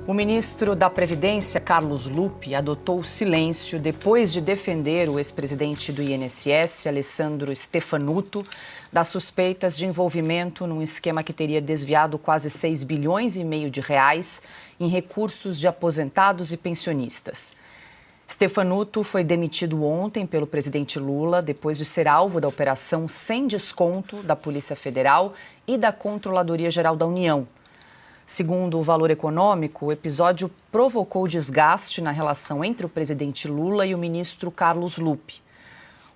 O ministro da Previdência, Carlos Lupe, adotou silêncio depois de defender o ex-presidente do INSS, Alessandro Stefanuto, das suspeitas de envolvimento num esquema que teria desviado quase 6 bilhões e meio de reais em recursos de aposentados e pensionistas. Stefanuto foi demitido ontem pelo presidente Lula depois de ser alvo da operação sem desconto da Polícia Federal e da Controladoria Geral da União. Segundo o Valor Econômico, o episódio provocou desgaste na relação entre o presidente Lula e o ministro Carlos Lupe.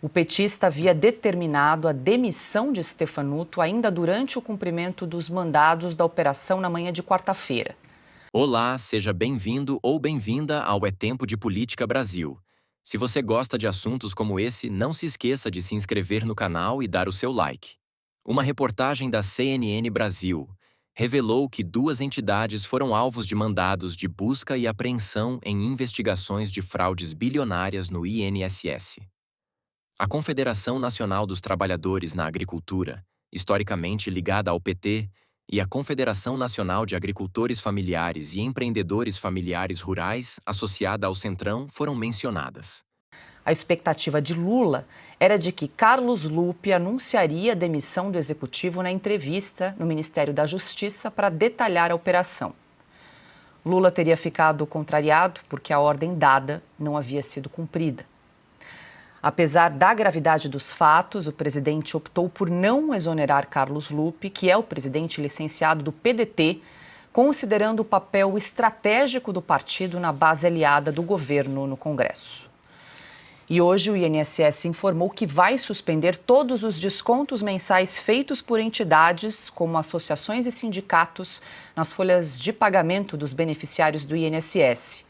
O petista havia determinado a demissão de Stefanuto ainda durante o cumprimento dos mandados da operação na manhã de quarta-feira. Olá, seja bem-vindo ou bem-vinda ao É Tempo de Política Brasil. Se você gosta de assuntos como esse, não se esqueça de se inscrever no canal e dar o seu like. Uma reportagem da CNN Brasil revelou que 2 entidades foram alvos de mandados de busca e apreensão em investigações de fraudes bilionárias no INSS. A Confederação Nacional dos Trabalhadores na Agricultura, historicamente ligada ao PT, e a Confederação Nacional de Agricultores Familiares e Empreendedores Familiares Rurais, associada ao Centrão, foram mencionadas. A expectativa de Lula era de que Carlos Lupe anunciaria a demissão do executivo na entrevista no Ministério da Justiça para detalhar a operação. Lula teria ficado contrariado porque a ordem dada não havia sido cumprida. Apesar da gravidade dos fatos, o presidente optou por não exonerar Carlos Lupe, que é o presidente licenciado do PDT, considerando o papel estratégico do partido na base aliada do governo no Congresso. E hoje o INSS informou que vai suspender todos os descontos mensais feitos por entidades, como associações e sindicatos, nas folhas de pagamento dos beneficiários do INSS.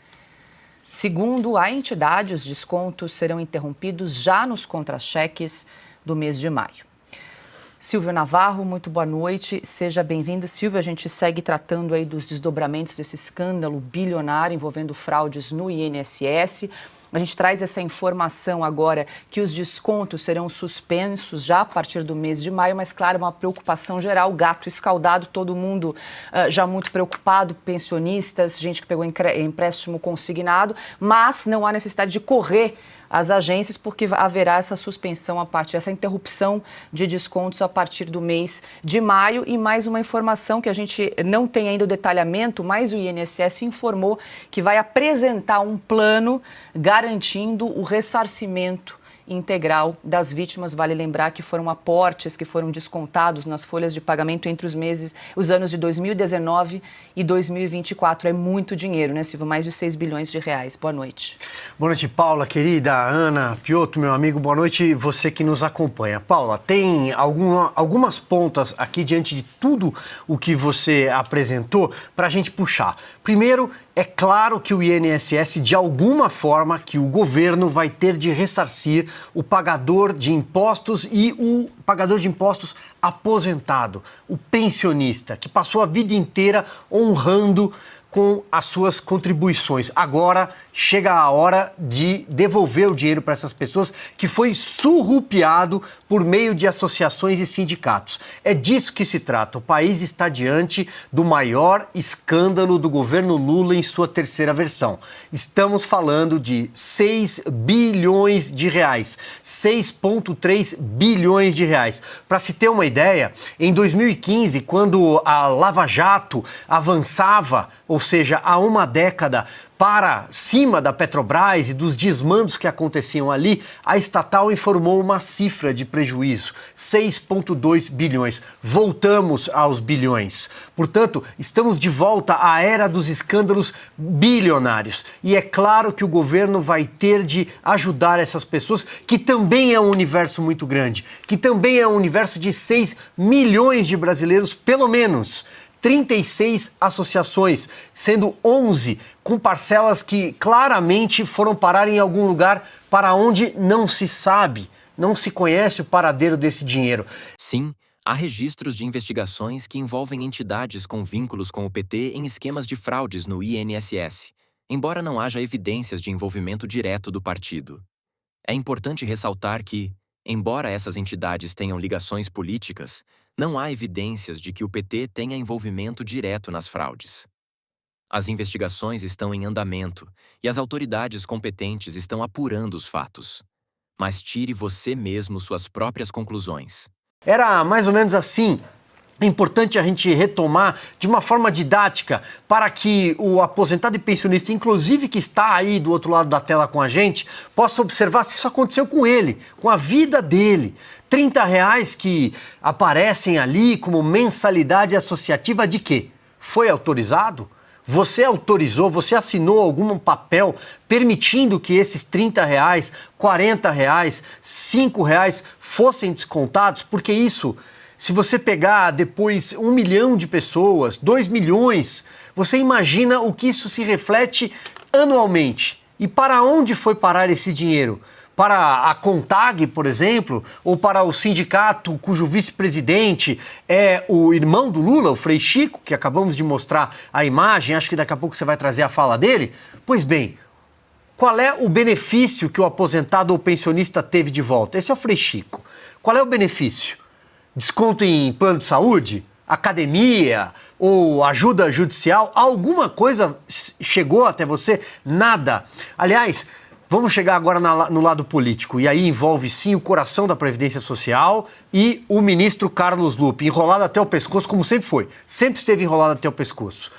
Segundo a entidade, os descontos serão interrompidos já nos contra-cheques do mês de maio. Silvio Navarro, muito boa noite, seja bem-vindo. Silvio, a gente segue tratando aí dos desdobramentos desse escândalo bilionário envolvendo fraudes no INSS. A gente traz essa informação agora que os descontos serão suspensos já a partir do mês de maio, mas, claro, uma preocupação geral, gato escaldado, todo mundo já muito preocupado, pensionistas, gente que pegou empréstimo consignado, mas não há necessidade de correr às agências, porque haverá essa suspensão essa interrupção de descontos a partir do mês de maio. E mais uma informação que a gente não tem ainda o detalhamento, mas o INSS informou que vai apresentar um plano garantindo o ressarcimento integral das vítimas. Vale lembrar que foram aportes que foram descontados nas folhas de pagamento entre os anos de 2019 e 2024. É muito dinheiro, né, Silvio? Mais de 6 bilhões de reais. Boa noite. Boa noite, Paula, querida, Ana, Piotr, meu amigo. Boa noite, você que nos acompanha. Paula, tem algumas pontas aqui diante de tudo o que você apresentou para a gente puxar. Primeiro, é claro que o INSS, de alguma forma, que o governo vai ter de ressarcir o pagador de impostos e o pagador de impostos aposentado, o pensionista, que passou a vida inteira honrando com as suas contribuições. Agora chega a hora de devolver o dinheiro para essas pessoas que foi surrupiado por meio de associações e sindicatos. É disso que se trata. O país está diante do maior escândalo do governo Lula em sua terceira versão. Estamos falando de 6 bilhões de reais, 6,3 bilhões de reais. Para se ter uma ideia, em 2015, quando a Lava Jato avançava, ou seja, há uma década, para cima da Petrobras e dos desmandos que aconteciam ali, a estatal informou uma cifra de prejuízo, 6,2 bilhões. Voltamos aos bilhões. Portanto, estamos de volta à era dos escândalos bilionários. E é claro que o governo vai ter de ajudar essas pessoas, que também é um universo muito grande, que também é um universo de 6 milhões de brasileiros, pelo menos. 36 associações, sendo 11 com parcelas que claramente foram parar em algum lugar para onde não se sabe, não se conhece o paradeiro desse dinheiro. Sim, há registros de investigações que envolvem entidades com vínculos com o PT em esquemas de fraudes no INSS, embora não haja evidências de envolvimento direto do partido. É importante ressaltar que, embora essas entidades tenham ligações políticas, não há evidências de que o PT tenha envolvimento direto nas fraudes. As investigações estão em andamento e as autoridades competentes estão apurando os fatos. Mas tire você mesmo suas próprias conclusões. Era mais ou menos assim. É importante a gente retomar de uma forma didática para que o aposentado e pensionista, inclusive que está aí do outro lado da tela com a gente, possa observar se isso aconteceu com ele, com a vida dele. R$30 que aparecem ali como mensalidade associativa de quê? Foi autorizado? Você autorizou, você assinou algum papel permitindo que esses R$30, R$40, R$5 fossem descontados? Porque isso, se você pegar depois 1 milhão de pessoas, 2 milhões, você imagina o que isso se reflete anualmente. E para onde foi parar esse dinheiro? Para a CONTAG, por exemplo, ou para o sindicato cujo vice-presidente é o irmão do Lula, o Frei Chico, que acabamos de mostrar a imagem, acho que daqui a pouco você vai trazer a fala dele. Pois bem, qual é o benefício que o aposentado ou pensionista teve de volta? Esse é o Frei Chico. Qual é o benefício? Desconto em plano de saúde? Academia? Ou ajuda judicial? Alguma coisa chegou até você? Nada. Aliás, vamos chegar agora no lado político, e aí envolve sim o coração da Previdência Social e o ministro Carlos Lupe, enrolado até o pescoço, como sempre foi, sempre esteve enrolado até o pescoço.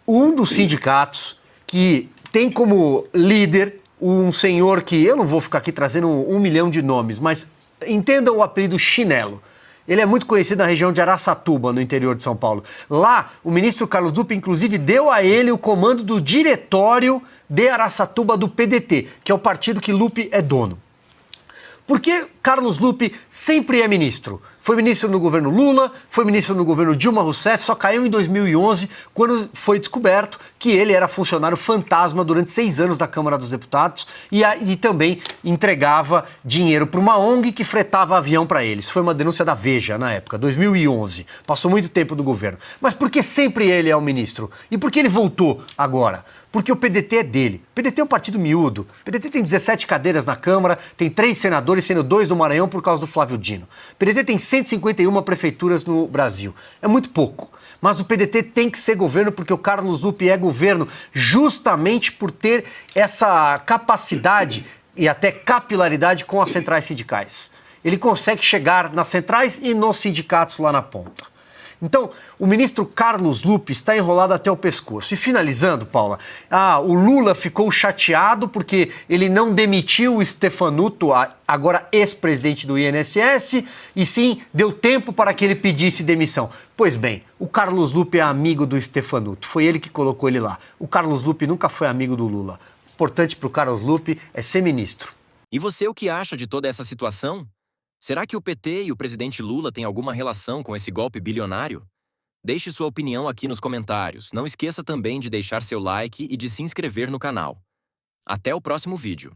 Um dos sindicatos que tem como líder um senhor que, eu não vou ficar aqui trazendo 1 milhão de nomes, mas entenda o apelido Chinelo. Ele é muito conhecido na região de Araçatuba, no interior de São Paulo. Lá, o ministro Carlos Lupe, inclusive, deu a ele o comando do diretório de Araçatuba do PDT, que é o partido que Lupe é dono. Por que Carlos Lupe sempre é ministro? Foi ministro no governo Lula, foi ministro no governo Dilma Rousseff, só caiu em 2011, quando foi descoberto que ele era funcionário fantasma durante 6 anos da Câmara dos Deputados e também entregava dinheiro para uma ONG que fretava avião para eles. Foi uma denúncia da Veja na época, 2011. Passou muito tempo do governo. Mas por que sempre ele é o ministro? E por que ele voltou agora? Porque o PDT é dele. O PDT é um partido miúdo. O PDT tem 17 cadeiras na Câmara, tem 3 senadores, sendo 2 do Maranhão por causa do Flávio Dino. O PDT tem 151 prefeituras no Brasil. É muito pouco. Mas o PDT tem que ser governo porque o Carlos Lupe é governo justamente por ter essa capacidade e até capilaridade com as centrais sindicais. Ele consegue chegar nas centrais e nos sindicatos lá na ponta. Então, o ministro Carlos Lupe está enrolado até o pescoço. E finalizando, Paula, o Lula ficou chateado porque ele não demitiu o Stefanuto, agora ex-presidente do INSS, e sim deu tempo para que ele pedisse demissão. Pois bem, o Carlos Lupe é amigo do Stefanuto, foi ele que colocou ele lá. O Carlos Lupe nunca foi amigo do Lula. O importante para o Carlos Lupe é ser ministro. E você o que acha de toda essa situação? Será que o PT e o presidente Lula têm alguma relação com esse golpe bilionário? Deixe sua opinião aqui nos comentários. Não esqueça também de deixar seu like e de se inscrever no canal. Até o próximo vídeo.